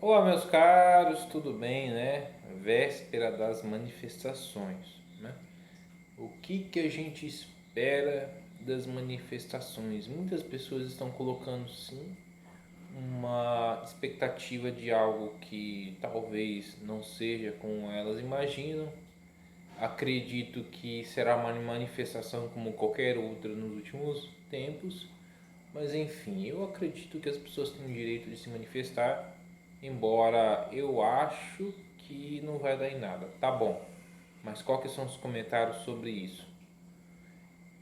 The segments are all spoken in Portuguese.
Olá, meus caros, tudo bem, né? Véspera das manifestações, né? O que a gente espera das manifestações? Muitas pessoas estão colocando sim uma expectativa de algo que talvez não seja como elas imaginam. Acredito que será uma manifestação como qualquer outra nos últimos tempos, mas enfim, eu acredito que as pessoas têm o direito de se manifestar, embora eu acho que não vai dar em nada. Tá bom, mas quais que são os comentários sobre isso?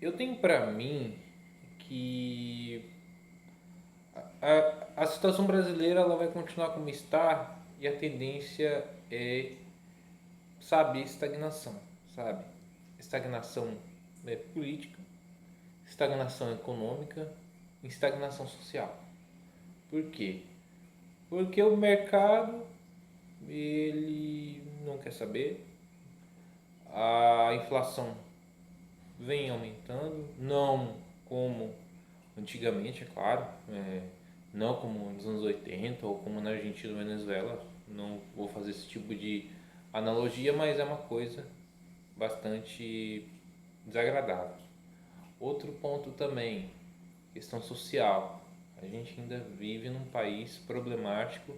Eu tenho pra mim que a situação brasileira ela vai continuar como está e a tendência é, sabe, estagnação, sabe? Estagnação política, estagnação econômica, estagnação social. Por quê? Porque o mercado ele não quer saber, a inflação vem aumentando, não como antigamente, é claro, não como nos anos 80 ou como na Argentina ou Venezuela, não vou fazer esse tipo de analogia, mas é uma coisa bastante desagradável. Outro ponto também, questão social. A gente ainda vive num país problemático,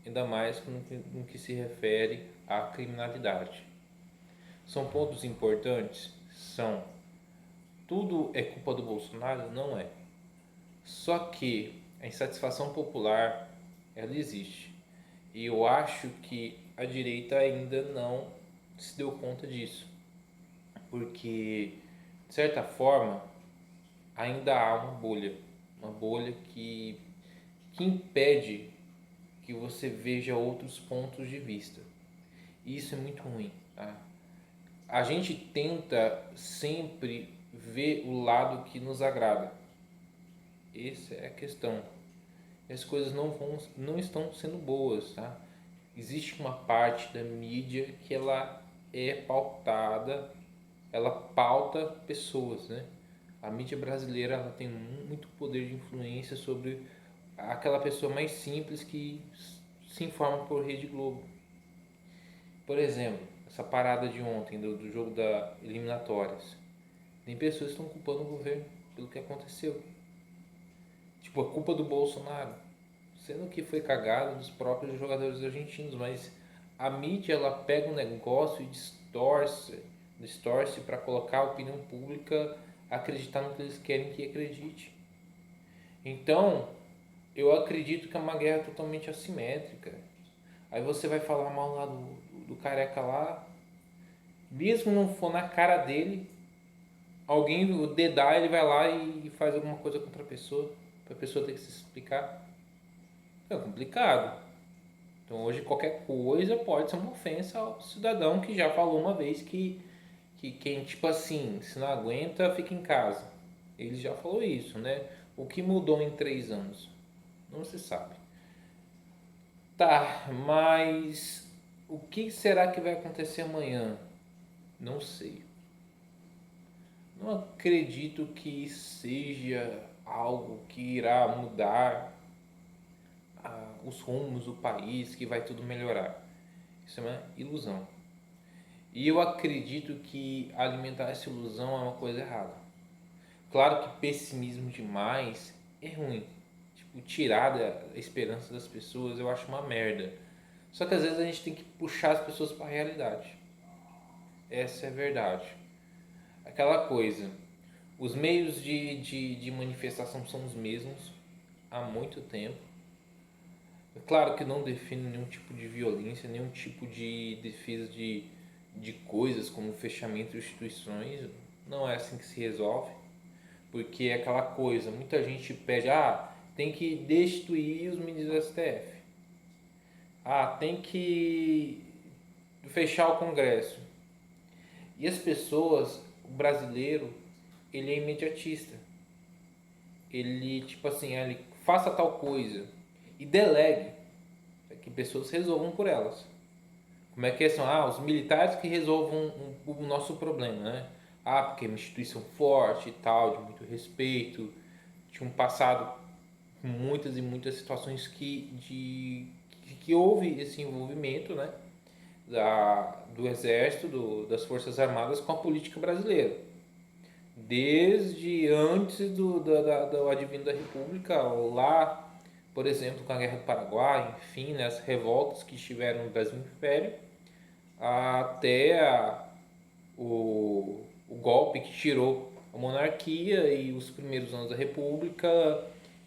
ainda mais no que se refere à criminalidade. São pontos importantes? São. Tudo é culpa do Bolsonaro? Não é. Só que a insatisfação popular, ela existe. E eu acho que a direita ainda não se deu conta disso. Porque, de certa forma, ainda há uma bolha que impede que você veja outros pontos de vista. E isso é muito ruim. Tá? A gente tenta sempre ver o lado que nos agrada. Essa é a questão. As coisas não estão sendo boas, tá? Existe uma parte da mídia que ela é pautada, ela pauta pessoas, né? A mídia brasileira ela tem muito poder de influência sobre aquela pessoa mais simples que se informa por Rede Globo. Por exemplo, essa parada de ontem do jogo da eliminatórias. Tem pessoas que estão culpando o governo pelo que aconteceu. Tipo, a culpa do Bolsonaro. Sendo que foi cagado dos próprios jogadores argentinos, mas a mídia ela pega um negócio e distorce para colocar a opinião pública a acreditar no que eles querem que acredite. Então, eu acredito que é uma guerra totalmente assimétrica. Aí você vai falar mal lá do careca lá, mesmo não for na cara dele, alguém o dedar ele vai lá e faz alguma coisa contra a pessoa, para a pessoa ter que se explicar. É complicado. Então hoje qualquer coisa pode ser uma ofensa ao cidadão que já falou uma vez que quem tipo assim, se não aguenta, fica em casa. Ele já falou isso, né? O que mudou em 3 anos? Não se sabe. Tá, mas o que será que vai acontecer amanhã? Não sei. Não acredito que seja algo que irá mudar os rumos do país, que vai tudo melhorar. Isso é uma ilusão. E eu acredito que alimentar essa ilusão é uma coisa errada. Claro que pessimismo demais é ruim. Tipo, tirar da esperança das pessoas eu acho uma merda. Só que às vezes a gente tem que puxar as pessoas para a realidade. Essa é a verdade. Aquela coisa. Os meios de manifestação são os mesmos há muito tempo. É claro que não define nenhum tipo de violência, nenhum tipo de defesa de coisas como fechamento de instituições. Não é assim que se resolve, porque é aquela coisa, muita gente pede, tem que destituir os ministros do STF. Tem que fechar o Congresso. E as pessoas, o brasileiro, ele é imediatista. Ele, tipo assim, ele faça tal coisa e delegue para que pessoas resolvam por elas. Como é que são? Os militares que resolvam o nosso problema, né? Porque é uma instituição forte e tal, de muito respeito, tinha um passado com muitas e muitas situações que de que houve esse envolvimento, né, do Exército, das Forças Armadas com a política brasileira. Desde antes do advento da República, lá, por exemplo, com a Guerra do Paraguai, enfim, né, as revoltas que estiveram no Brasil Império, até o golpe que tirou a monarquia e os primeiros anos da República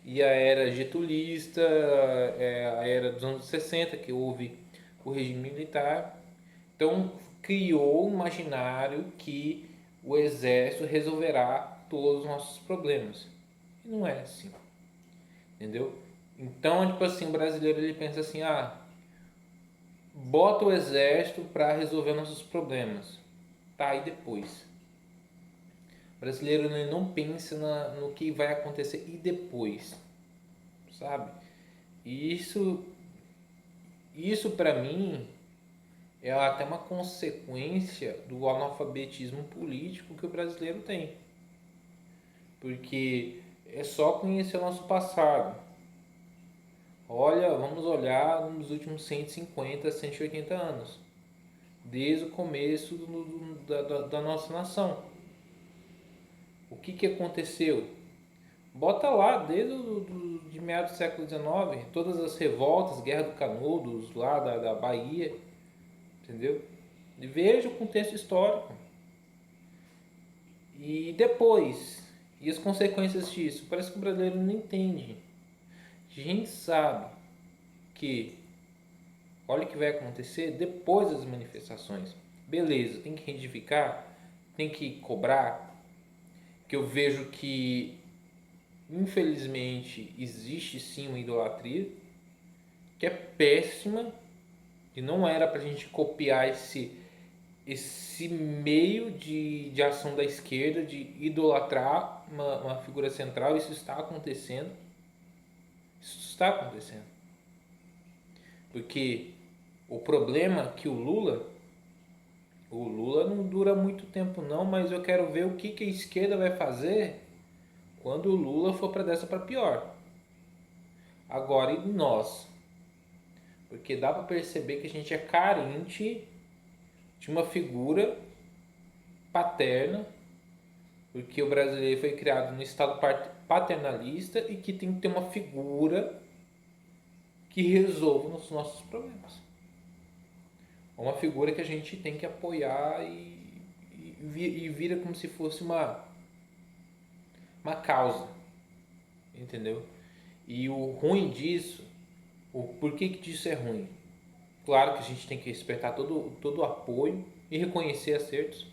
e a era getulista, a era dos anos 60, que houve o regime militar. Então, criou um imaginário que o exército resolverá todos os nossos problemas. E não é assim, entendeu? Então, tipo assim, o brasileiro ele pensa assim, bota o exército para resolver nossos problemas. Tá, e depois? O brasileiro ele não pensa no que vai acontecer e depois, sabe? E isso para mim é até uma consequência do analfabetismo político que o brasileiro tem. Porque é só conhecer o nosso passado. Olha, vamos olhar nos últimos 150, 180 anos, desde o começo da nossa nação. O que aconteceu? Bota lá, desde de meados do século XIX, todas as revoltas, Guerra do Canudos, lá da Bahia, entendeu? E veja o contexto histórico. E depois, e as consequências disso? Parece que o brasileiro não entende. A gente sabe que, olha o que vai acontecer depois das manifestações. Beleza, tem que retificar, tem que cobrar, que eu vejo que, infelizmente, existe sim uma idolatria, que é péssima, que não era para a gente copiar esse meio de ação da esquerda, de idolatrar uma figura central. Isso está acontecendo. Isso está acontecendo. Porque o problema é que o Lula não dura muito tempo não, mas eu quero ver o que a esquerda vai fazer quando o Lula for para dessa para pior. Agora, e nós? Porque dá para perceber que a gente é carente de uma figura paterna, porque o brasileiro foi criado no estado paternalista e que tem que ter uma figura que resolva os nossos problemas. Uma figura que a gente tem que apoiar e vira como se fosse uma causa, entendeu? E o ruim disso, o porquê que disso é ruim? Claro que a gente tem que respeitar todo o apoio e reconhecer acertos,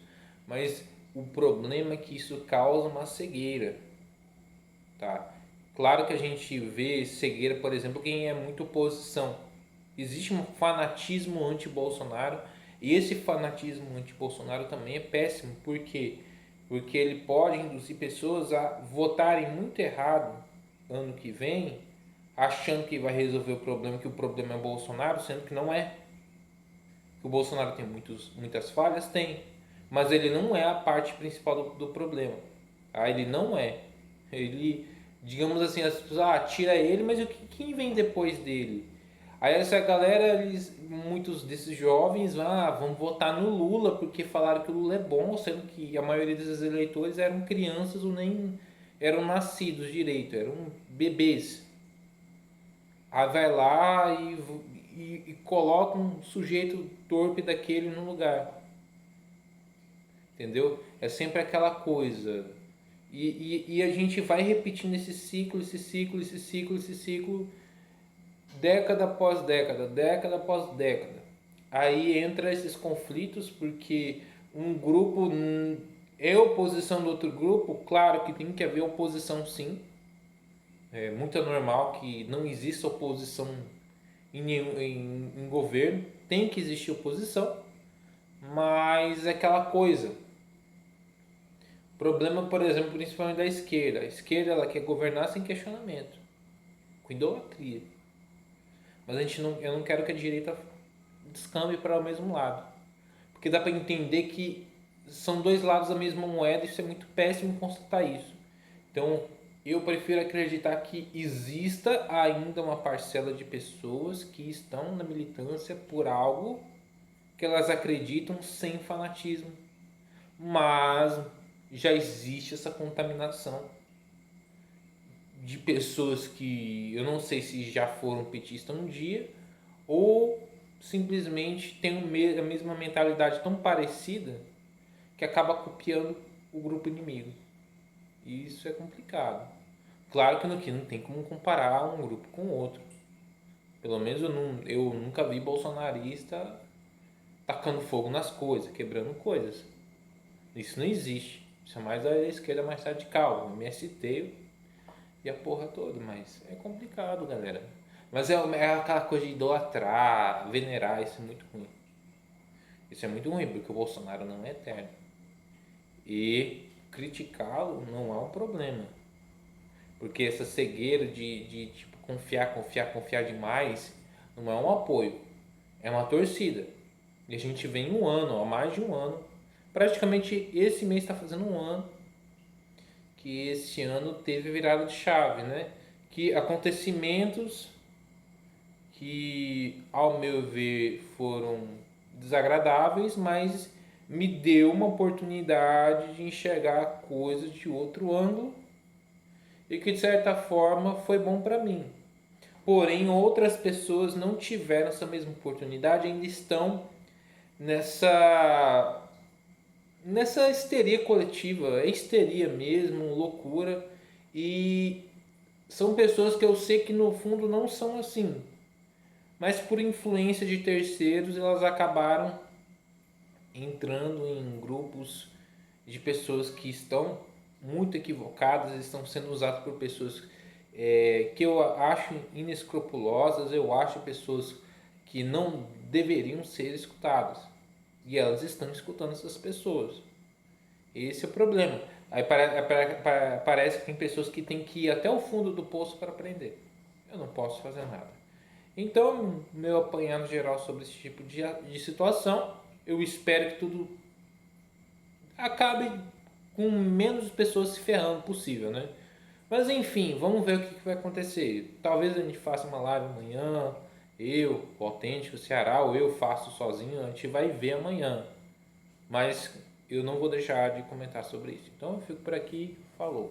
mas o problema é que isso causa uma cegueira, tá? Claro que a gente vê cegueira, por exemplo, quem é muito oposição. Existe um fanatismo anti-Bolsonaro e esse fanatismo anti-Bolsonaro também é péssimo. Por quê? Porque ele pode induzir pessoas a votarem muito errado ano que vem, achando que vai resolver o problema, que o problema é Bolsonaro, sendo que não é. Que o Bolsonaro tem muitas falhas? Tem. Mas ele não é a parte principal do problema. Ele não é. Ele, digamos assim, as pessoas, tira ele, mas quem vem depois dele? Aí essa galera, muitos desses jovens vão votar no Lula porque falaram que o Lula é bom, sendo que a maioria desses eleitores eram crianças ou nem eram nascidos direito, eram bebês. Aí vai lá e coloca um sujeito torpe daquele no lugar. Entendeu? É sempre aquela coisa. E a gente vai repetindo esse ciclo, década após década após década. Aí entra esses conflitos porque um grupo é oposição do outro grupo. Claro que tem que haver oposição, sim. É muito normal que não exista oposição em governo. Tem que existir oposição, mas é aquela coisa. Problema, por exemplo, principalmente da esquerda. A esquerda ela quer governar sem questionamento, com idolatria. Mas eu não quero que a direita descambe para o mesmo lado. Porque dá para entender que são dois lados da mesma moeda e isso é muito péssimo constatar isso. Então, eu prefiro acreditar que exista ainda uma parcela de pessoas que estão na militância por algo que elas acreditam sem fanatismo. Mas já existe essa contaminação de pessoas que eu não sei se já foram petistas um dia ou simplesmente têm a mesma mentalidade tão parecida que acaba copiando o grupo inimigo. E isso é complicado. Claro que não tem como comparar um grupo com outro. Pelo menos eu nunca vi bolsonarista tacando fogo nas coisas, quebrando coisas. Isso não existe. Isso é mais a esquerda mais radical, o MST e a porra toda. Mas é complicado, galera. Mas é aquela coisa de idolatrar, venerar, isso é muito ruim. Isso é muito ruim, porque o Bolsonaro não é eterno. E criticá-lo não é um problema. Porque essa cegueira de tipo, confiar demais não é um apoio, é uma torcida. E a gente vem um ano, há mais de um ano. Praticamente esse mês está fazendo um ano que esse ano teve virada de chave, né? Que acontecimentos que, ao meu ver, foram desagradáveis, mas me deu uma oportunidade de enxergar coisas de outro ângulo e que de certa forma foi bom para mim. Porém, outras pessoas não tiveram essa mesma oportunidade, ainda estão nessa histeria coletiva, é histeria mesmo, loucura, e são pessoas que eu sei que no fundo não são assim, mas por influência de terceiros elas acabaram entrando em grupos de pessoas que estão muito equivocadas, estão sendo usadas por pessoas que eu acho inescrupulosas, eu acho pessoas que não deveriam ser escutadas. E elas estão escutando essas pessoas. Esse é o problema. Aí parece que tem pessoas que têm que ir até o fundo do poço para aprender. Eu não posso fazer nada. Então, meu apanhado geral sobre esse tipo de situação, eu espero que tudo acabe com menos pessoas se ferrando possível, né? Mas enfim, vamos ver o que vai acontecer. Talvez a gente faça uma live amanhã, eu, o Autêntico Ceará, ou eu faço sozinho, a gente vai ver amanhã. Mas eu não vou deixar de comentar sobre isso. Então eu fico por aqui, falou.